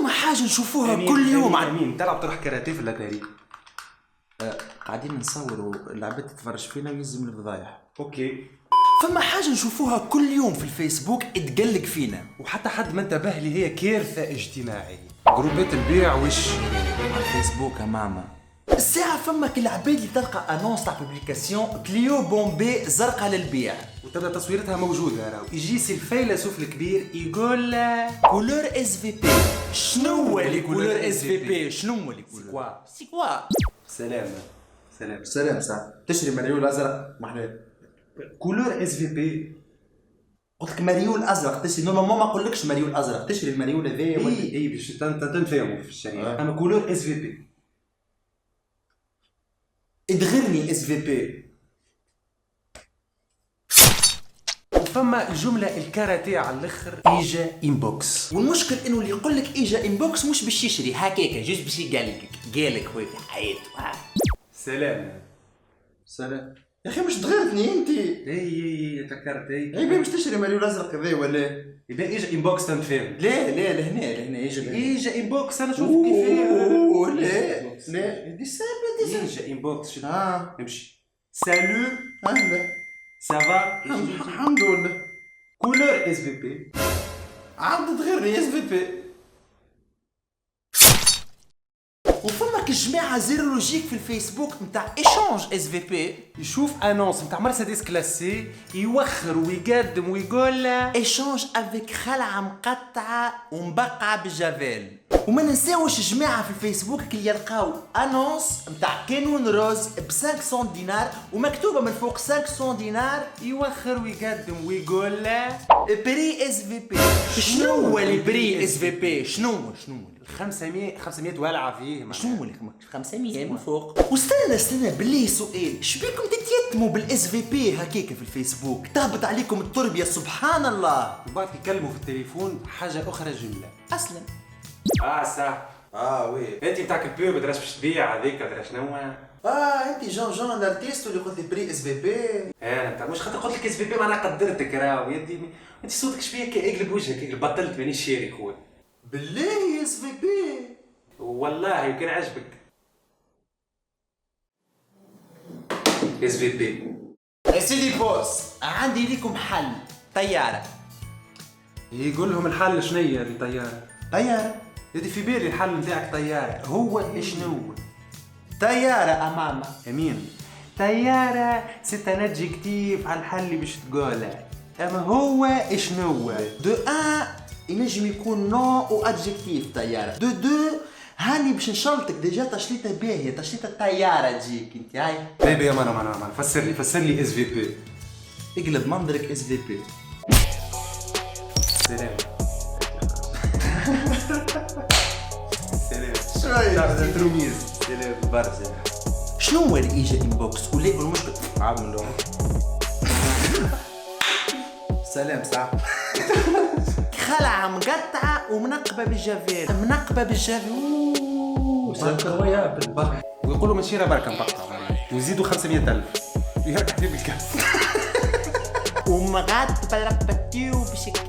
فما حاجة نشوفوها كل يوم. امين تلعب تروح كاراتيه في الاتاري. قاعدين نصوروا العباد تتفرج فينا ويلزم الفضايح. اوكي. فما حاجة نشوفوها كل يوم في الفيسبوك تقلق فينا، وحتى حد ما انتبه لي، هي كارثة اجتماعية. جروبات البيع وش على الفيسبوك يا ماما. الساعة فماك العباد اللي تلقى انونس تاع بوبليكاسيون كليو بومبي زرقاء للبيع، وتبدا تصويرتها موجودة راهو. يجي سي الفيلسوف الكبير يقول كولور اس في بي. شنو هو لي كولور اس في بي؟ شنو هو لي كولور؟ سي كوا؟ سلام. سلام ساعة تشري مريول ازرق محلول. كولور اس في بي. قلت لك مريول ازرق تشري، نورمالمون ما نقولكش مريول ازرق، تشري المريول هذايا ولا اي باش تنفهموا في الشريعة. اما كولور اس في بي. ادغرني اس في بي. وفما الجملة الكاراتيه على الاخر، ايجا انبوكس. والمشكل انه اللي يقول لك ايجا انبوكس مش باش يشري هكاكا، جوست باش يقلقك، قالك هو في حياته. سلام يا اخي مش تغيرتني انت. اي ذكرت اي باش تشري مريول ازرق هذا ولا يبقى ايجا انبوكس تنفهم. لا لهنا ايجا انبوكس انا نشوف كيفاه. لا دي سامبل ايجا انبوكس. نمشي. سالو اهلا سافا الحمد لله. كولور اس في بي. عاد تغيرني اس في بي. وفماك الجماعة زيرولوجيك في الفيسبوك نتاع ايشانج اس في بي، يشوف انونس نتاع مرسيدس كلاسي يوخر ويقدم ويقول ايشانج افيك خلعة مقطعة ومبقعة بالجافيل. وما ننساوش الجماعة في الفيسبوك اللي يلقاو انونس نتاع كانون روز ب 500 دينار ومكتوبة من فوق 500 دينار، يوخر ويقدم ويقول بري اس في بي. شنو هو اللي بري اس في بي؟ شنو 500 والعة فيه. شنو هو 500 من فوق؟ واستنى بالله سؤال، شبيكم تتيتموا بالاس في بي هكاك في الفيسبوك؟ تهبط عليكم التربية سبحان الله. وبعد يكلموا في التليفون حاجة أخرى جملة. أسلم. صح. وي. أنت بتاعك البيوب تراش باش تبيع هذيك ترى شنو؟ أنت جون الارتيست اللي قلت لي بري اس في بي. أنت مش خاطر قلت لك اس في بي معناها قدرتك راهو يدي. أنت صوتك شبيك اقلب وجهك بطلت مانيش شارك هو. بالله اس في بي. والله يمكن عجبك. اس في بي. يا سيدي بوس عندي ليكم حل. طيارة. يقول لهم الحل شنيا للطيارة؟ طيارة. يدي في بالي الحل نتاعك طيارة. هو شنو؟ طيارة أماما. أمين. طيارة ستنجكتيف على الحل اللي باش تقوله. أما هو شنو؟ دو ان ينجم يكون نو و ادجكتيف طيارة. دو هاني باش نشلطك ديجا تشليطة باهية، تشليطة طيارة تجيك انت. هاي طيب يا مانا فسر لي اس في بي. اقلب منظرك اس في بي. سلام. شوية تروميز. سلام برشا. شنو هو الايجا انبوكس ولا المشكل؟ عاملو. سلام صح. خلعة مقطعة ومنقبة بالجافيل. ويقولوا ماشي راه بركة مقطعة ويزيدوا 500,000 يركح فيه بالكاس. ومغات بالربتيو بشكل